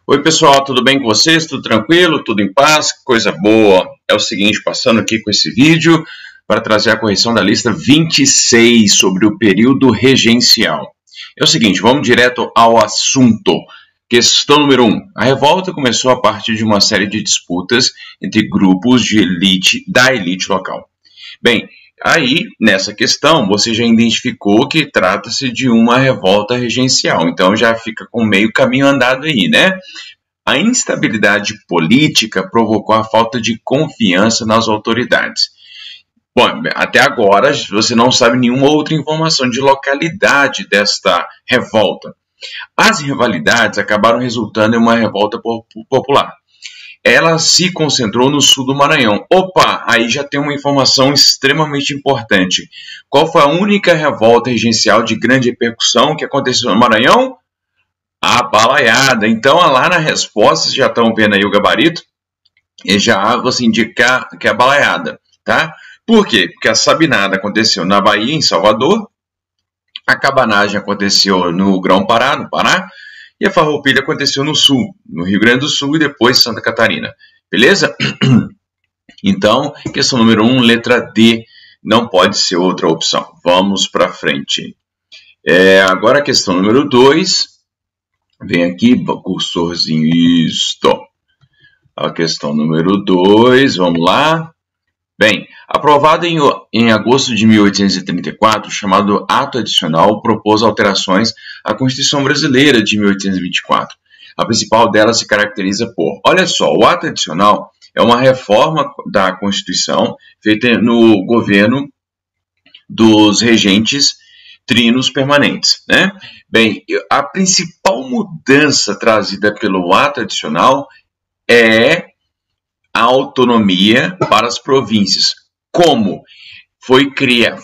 Oi pessoal, tudo bem com vocês? Tudo tranquilo? Tudo em paz? Coisa boa! É o seguinte, passando aqui com esse vídeo para trazer a correção da lista 26 sobre o período regencial. É o seguinte, vamos direto ao assunto. Questão número 1. A revolta começou a partir de uma série de disputas entre grupos de da elite local. Bem, aí, nessa questão, você já identificou que trata-se de uma revolta regencial. Então, já fica com meio caminho andado aí, né? A instabilidade política provocou a falta de confiança nas autoridades. Bom, até agora, você não sabe nenhuma outra informação de localidade desta revolta. As rivalidades acabaram resultando em uma revolta popular. Ela se concentrou no sul do Maranhão. Opa, aí já tem uma informação extremamente importante. Qual foi a única revolta regencial de grande repercussão que aconteceu no Maranhão? A balaiada. Então, lá na resposta, vocês já estão vendo aí o gabarito, e já você indicar que é a balaiada, tá? Por quê? Porque a sabinada aconteceu na Bahia, em Salvador, a cabanagem aconteceu no Grão-Pará, no Pará, e a farroupilha aconteceu no sul, no Rio Grande do Sul e depois Santa Catarina. Beleza? Então, questão número 1, letra D, não pode ser outra opção. Vamos para frente. Agora a questão número 2, vem aqui, cursorzinho, isto. A questão número 2, vamos lá. Bem, aprovado em agosto de 1834, chamado Ato Adicional propôs alterações à Constituição Brasileira de 1824. A principal delas se caracteriza por, olha só, o Ato Adicional é uma reforma da Constituição feita no governo dos regentes trinos permanentes, né? Bem, a principal mudança trazida pelo Ato Adicional é a autonomia para as províncias. Como?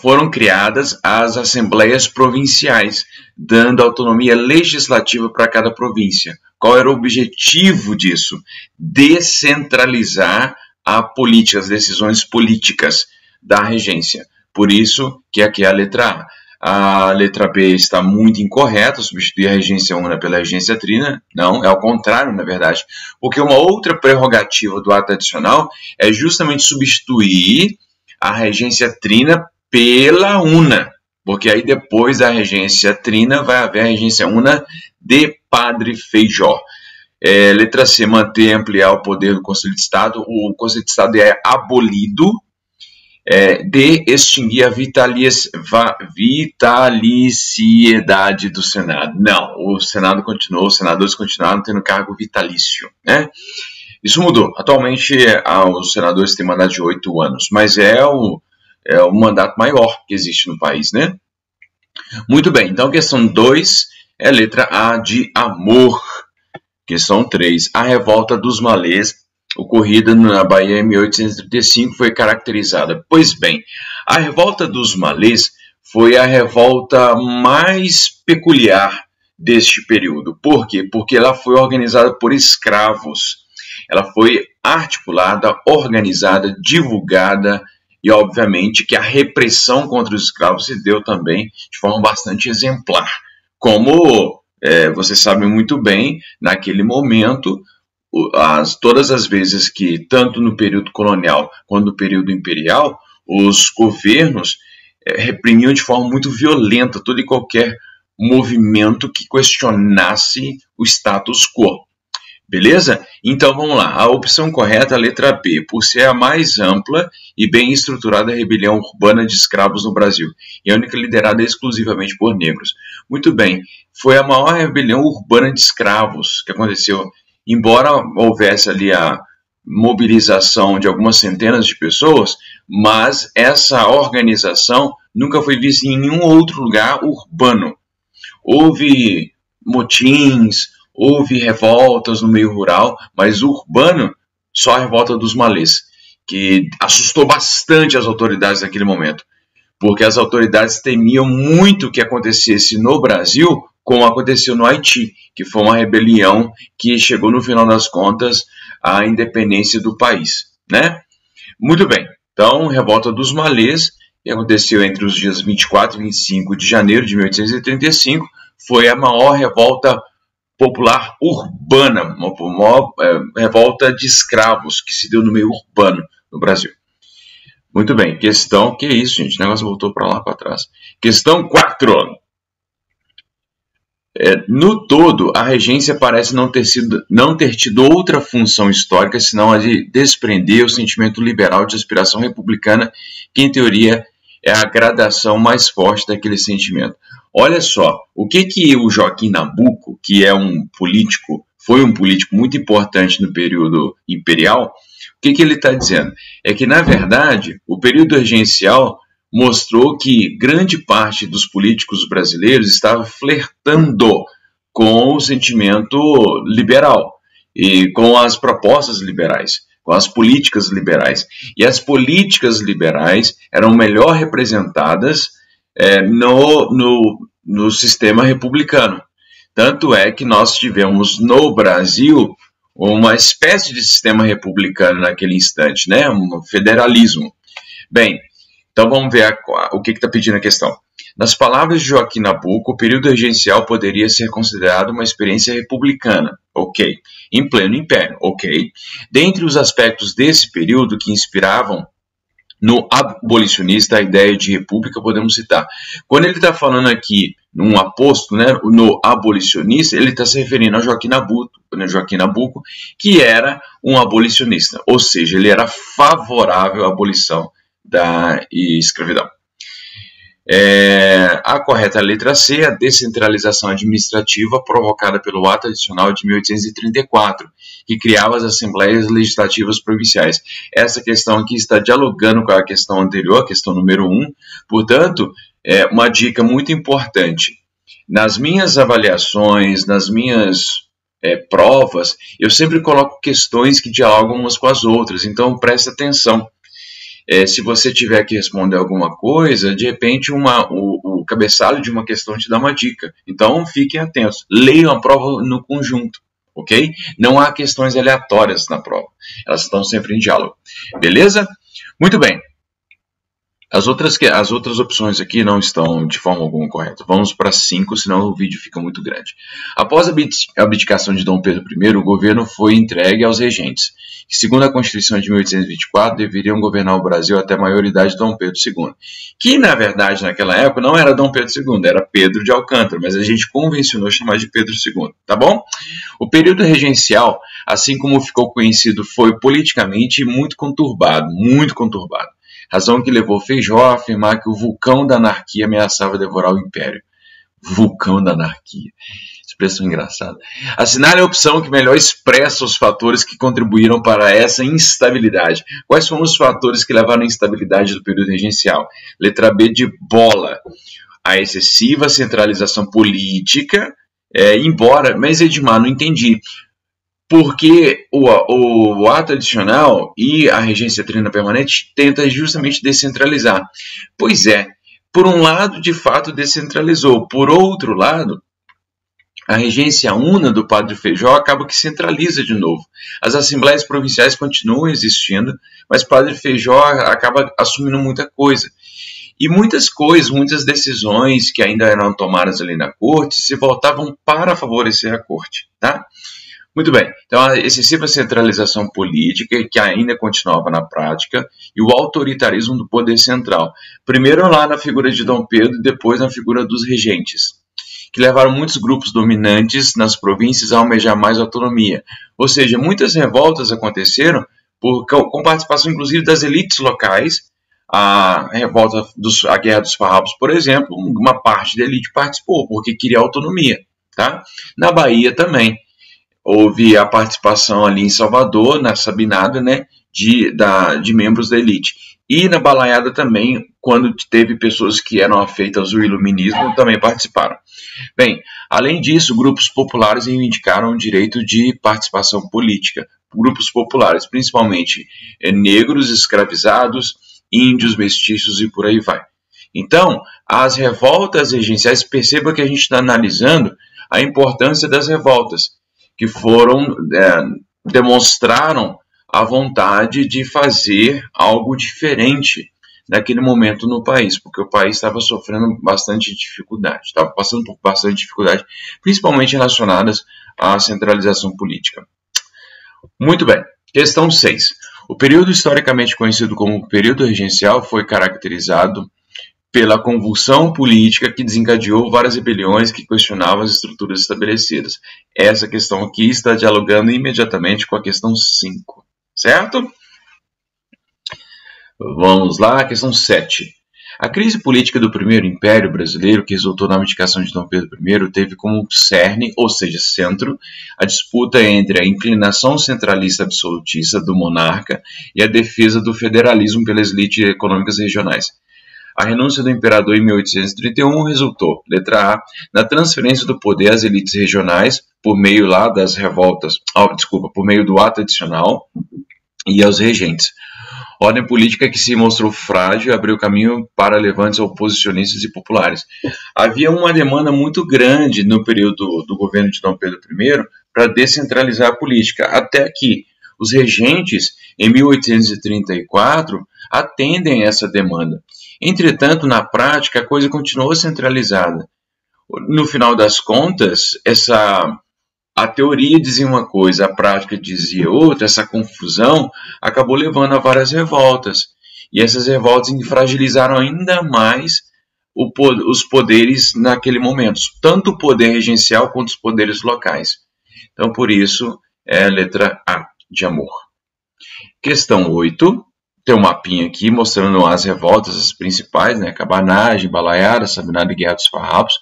Foram criadas as assembleias provinciais, dando autonomia legislativa para cada província. Qual era o objetivo disso? Descentralizar a política, as decisões políticas da regência. Por isso que aqui é a letra A. A letra B está muito incorreta, substituir a regência una pela regência trina. Não, é o contrário, na verdade. Porque uma outra prerrogativa do ato adicional é justamente substituir a regência trina pela una. Porque aí depois da regência trina vai haver a regência una de Padre Feijó. Letra C, manter e ampliar o poder do Conselho de Estado. O Conselho de Estado é abolido. De extinguir a vitaliciedade do Senado. Não, o Senado continuou, os senadores continuaram tendo cargo vitalício, né? Isso mudou. Atualmente, os senadores têm mandato de 8 anos, mas é o mandato maior que existe no país, né? Muito bem, então questão 2 é a letra A de amor. Questão 3, a revolta dos malês ocorrida na Bahia em 1835 foi caracterizada. Pois bem, a revolta dos malês foi a revolta mais peculiar deste período. Por quê? Porque ela foi organizada por escravos. Ela foi articulada, organizada, divulgada e, obviamente, que a repressão contra os escravos se deu também de forma bastante exemplar. Como vocês sabem muito bem, naquele momento, todas as vezes que, tanto no período colonial quanto no período imperial, os governos reprimiam de forma muito violenta todo e qualquer movimento que questionasse o status quo. Beleza? Então vamos lá. A opção correta é a letra B, por ser a mais ampla e bem estruturada rebelião urbana de escravos no Brasil, e a única liderada exclusivamente por negros. Muito bem, foi a maior rebelião urbana de escravos que aconteceu. Embora houvesse ali a mobilização de algumas centenas de pessoas, mas essa organização nunca foi vista em nenhum outro lugar urbano. Houve motins, houve revoltas no meio rural, mas urbano, só a revolta dos malês, que assustou bastante as autoridades naquele momento, porque as autoridades temiam muito que acontecesse no Brasil, como aconteceu no Haiti, que foi uma rebelião que chegou, no final das contas, à independência do país, né? Muito bem, então, revolta dos malês, que aconteceu entre os dias 24 e 25 de janeiro de 1835, foi a maior revolta popular urbana, uma revolta de escravos que se deu no meio urbano no Brasil. Muito bem, questão... Que isso, gente? O negócio voltou para lá, para trás. Questão 4. No todo, a regência parece não ter tido outra função histórica senão a de desprender o sentimento liberal de aspiração republicana, que em teoria é a gradação mais forte daquele sentimento. Olha só, o que o Joaquim Nabuco, que foi um político muito importante no período imperial, o que ele está dizendo? É que, na verdade, o período regencial mostrou que grande parte dos políticos brasileiros estava flertando com o sentimento liberal e com as propostas liberais, com as políticas liberais. E as políticas liberais eram melhor representadas no sistema republicano. Tanto é que nós tivemos no Brasil uma espécie de sistema republicano naquele instante, né? Um federalismo. Bem, então vamos ver o que está pedindo a questão. Nas palavras de Joaquim Nabuco, o período regencial poderia ser considerado uma experiência republicana, ok. Em pleno império, ok. Dentre os aspectos desse período que inspiravam no abolicionista a ideia de república, podemos citar. Quando ele está falando aqui num aposto, né, no abolicionista, ele está se referindo a Joaquim Nabuco, que era um abolicionista, ou seja, ele era favorável à abolição da escravidão. A correta letra C, a descentralização administrativa provocada pelo Ato Adicional de 1834, que criava as Assembleias Legislativas Provinciais. Essa questão aqui está dialogando com a questão anterior, a questão número 1, portanto, é uma dica muito importante. Nas minhas avaliações, nas minhas provas, eu sempre coloco questões que dialogam umas com as outras, então preste atenção. Se você tiver que responder alguma coisa, de repente o cabeçalho de uma questão te dá uma dica. Então, fiquem atentos. Leiam a prova no conjunto, ok? Não há questões aleatórias na prova. Elas estão sempre em diálogo. Beleza? Muito bem. As outras opções aqui não estão de forma alguma corretas. Vamos para 5, senão o vídeo fica muito grande. Após a abdicação de Dom Pedro I, o governo foi entregue aos regentes, que, segundo a Constituição de 1824, deveriam governar o Brasil até a maioridade de Dom Pedro II. Que, na verdade, naquela época, não era Dom Pedro II, era Pedro de Alcântara, mas a gente convencionou chamar de Pedro II, tá bom? O período regencial, assim como ficou conhecido, foi politicamente muito conturbado, razão que levou Feijó a afirmar que o vulcão da anarquia ameaçava devorar o império. Vulcão da anarquia. Expressão engraçada. Assinale a opção que melhor expressa os fatores que contribuíram para essa instabilidade. Quais foram os fatores que levaram à instabilidade do período regencial? Letra B de bola. A excessiva centralização política, mas Edmar, não entendi. Porque o ato adicional e a regência trina permanente tenta justamente descentralizar. Pois é, por um lado, de fato, descentralizou. Por outro lado, a regência una do Padre Feijó acaba que centraliza de novo. As assembleias provinciais continuam existindo, mas Padre Feijó acaba assumindo muita coisa. E muitas decisões que ainda eram tomadas ali na corte se voltavam para favorecer a corte, tá? Muito bem, então a excessiva centralização política, que ainda continuava na prática, e o autoritarismo do poder central. Primeiro lá na figura de Dom Pedro, depois na figura dos regentes, que levaram muitos grupos dominantes nas províncias a almejar mais autonomia. Ou seja, muitas revoltas aconteceram com participação inclusive das elites locais. A Guerra dos Farrapos, por exemplo, uma parte da elite participou, porque queria autonomia. Tá? Na Bahia também. Houve a participação ali em Salvador, na Sabinada, né, de membros da elite. E na Balaiada também, quando teve pessoas que eram afeitas ao iluminismo, também participaram. Bem, além disso, grupos populares reivindicaram o direito de participação política. Grupos populares, principalmente negros, escravizados, índios, mestiços e por aí vai. Então, as revoltas regenciais, perceba que a gente está analisando a importância das revoltas, que demonstraram a vontade de fazer algo diferente naquele momento no país, porque o país estava sofrendo bastante dificuldade, estava passando por bastante dificuldade, principalmente relacionadas a centralização política. Muito bem. Questão 6. O período historicamente conhecido como período regencial foi caracterizado pela convulsão política que desencadeou várias rebeliões que questionavam as estruturas estabelecidas. Essa questão aqui está dialogando imediatamente com a questão 5, certo? Vamos lá, questão 7. A crise política do Primeiro Império Brasileiro, que resultou na abdicação de Dom Pedro I, teve como cerne, ou seja, centro, a disputa entre a inclinação centralista absolutista do monarca e a defesa do federalismo pelas elites econômicas regionais. A renúncia do imperador em 1831 resultou, letra A, na transferência do poder às elites regionais por meio das revoltas, por meio do ato adicional e aos regentes. Ordem política que se mostrou frágil abriu caminho para levantes oposicionistas e populares. Havia uma demanda muito grande no período do governo de Dom Pedro I para descentralizar a política, até que os regentes, em 1834, atendem a essa demanda. Entretanto, na prática, a coisa continuou centralizada. No final das contas, a teoria dizia uma coisa, a prática dizia outra, essa confusão acabou levando a várias revoltas. E essas revoltas fragilizaram ainda mais os poderes naquele momento, tanto o poder regencial quanto os poderes locais. Então, por isso, é a letra A, de amor. Questão 8. Tem um mapinha aqui mostrando as revoltas, as principais, né? Cabanagem, Balaiada, Sabinada e Guerra dos Farrapos.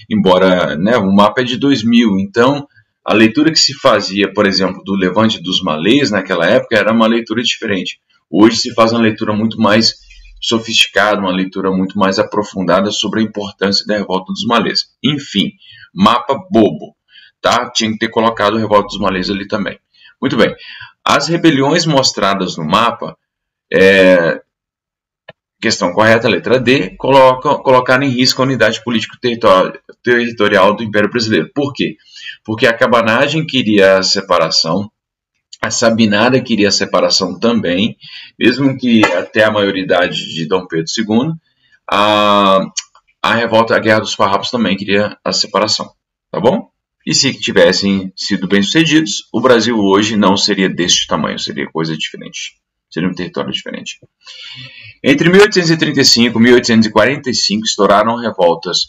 Embora, né, o mapa é de 2000, então a leitura que se fazia, por exemplo, do Levante dos Malês naquela época era uma leitura diferente. Hoje se faz uma leitura muito mais sofisticada, uma leitura muito mais aprofundada sobre a importância da Revolta dos Malês. Enfim, mapa bobo, tá? Tinha que ter colocado a Revolta dos Malês ali também. Muito bem. As rebeliões mostradas no mapa, questão correta, letra D, colocar em risco a unidade político-territorial do Império Brasileiro. Por quê? Porque a cabanagem queria a separação, a Sabinada queria a separação também, mesmo que até a maioridade de Dom Pedro II, a revolta, a Guerra dos Farrapos também queria a separação, tá bom? E se tivessem sido bem-sucedidos, o Brasil hoje não seria deste tamanho, seria coisa diferente. Seria um território diferente. Entre 1835 e 1845 estouraram revoltas.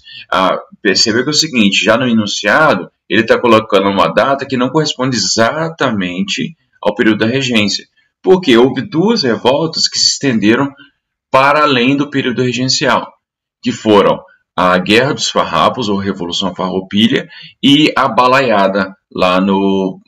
Percebeu que é o seguinte, já no enunciado, ele está colocando uma data que não corresponde exatamente ao período da regência. Porque houve duas revoltas que se estenderam para além do período regencial, que foram a Guerra dos Farrapos, ou Revolução Farroupilha, e a Balaiada, lá no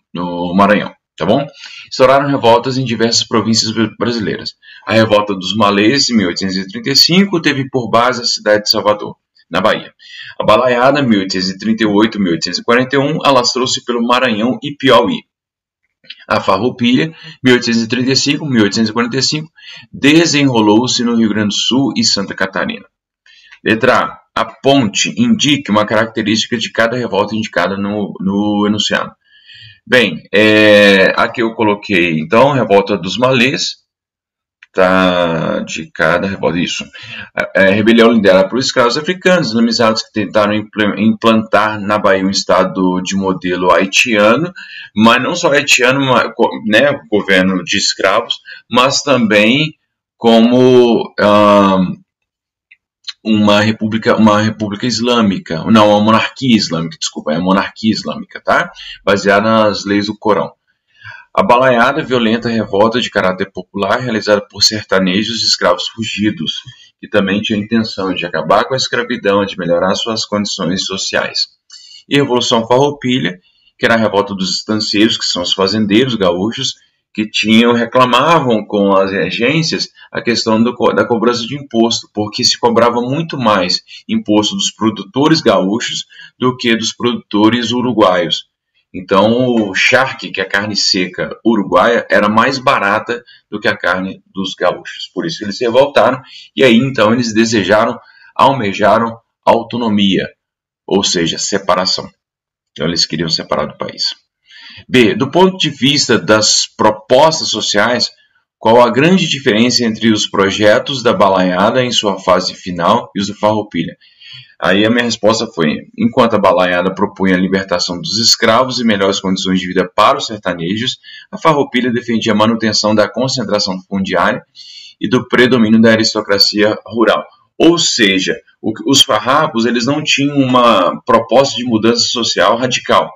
Maranhão. Tá bom? Estouraram revoltas em diversas províncias brasileiras. A revolta dos Malês, em 1835, teve por base a cidade de Salvador, na Bahia. A Balaiada, 1838 e 1841, alastrou-se pelo Maranhão e Piauí. A Farroupilha, 1835 e 1845, desenrolou-se no Rio Grande do Sul e Santa Catarina. Letra A. A ponte indique uma característica de cada revolta indicada no enunciado. Bem, aqui eu coloquei, então, revolta dos Malês, tá, de cada revolta, isso. Rebelião liderada por escravos africanos, islamizados que tentaram implantar na Bahia um estado de modelo haitiano, mas não só haitiano, né, governo de escravos, mas também como uma república islâmica, não, uma monarquia islâmica, desculpa, é uma monarquia islâmica, tá? Baseada nas leis do Corão. A Balaiada, violenta revolta de caráter popular, realizada por sertanejos e escravos fugidos, que também tinha a intenção de acabar com a escravidão, de melhorar suas condições sociais. E a Revolução Farroupilha, que era a revolta dos estancieiros, que são os fazendeiros gaúchos, que reclamavam com as regências a questão da cobrança de imposto, porque se cobrava muito mais imposto dos produtores gaúchos do que dos produtores uruguaios. Então, o charque, que é a carne seca uruguaia, era mais barata do que a carne dos gaúchos. Por isso eles se revoltaram e aí então eles almejaram autonomia, ou seja, separação. Então eles queriam separar do país. B. Do ponto de vista das propostas sociais, qual a grande diferença entre os projetos da Balaiada em sua fase final e os do Farroupilha? Aí a minha resposta foi: enquanto a balaiada propunha a libertação dos escravos e melhores condições de vida para os sertanejos, a farroupilha defendia a manutenção da concentração fundiária e do predomínio da aristocracia rural. Ou seja, os farrapos eles não tinham uma proposta de mudança social radical.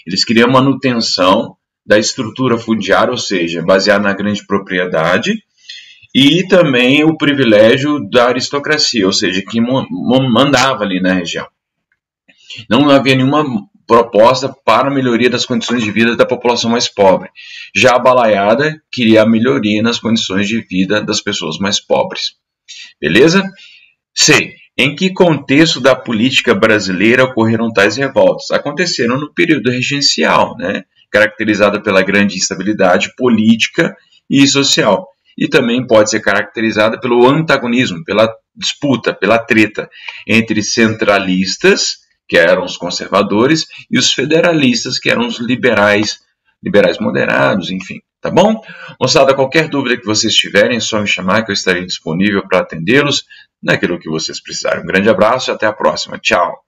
Eles queriam a manutenção da estrutura fundiária, ou seja, baseada na grande propriedade, e também o privilégio da aristocracia, ou seja, que mandava ali na região. Não havia nenhuma proposta para a melhoria das condições de vida da população mais pobre. Já a balaiada queria a melhoria nas condições de vida das pessoas mais pobres. Beleza? C. Em que contexto da política brasileira ocorreram tais revoltas? Aconteceram no período regencial, né? Caracterizada pela grande instabilidade política e social. E também pode ser caracterizada pelo antagonismo, pela disputa, pela treta entre centralistas, que eram os conservadores, e os federalistas, que eram os liberais moderados, enfim. Tá bom? Moçada, qualquer dúvida que vocês tiverem, é só me chamar que eu estarei disponível para atendê-los naquilo que vocês precisarem. Um grande abraço e até a próxima. Tchau!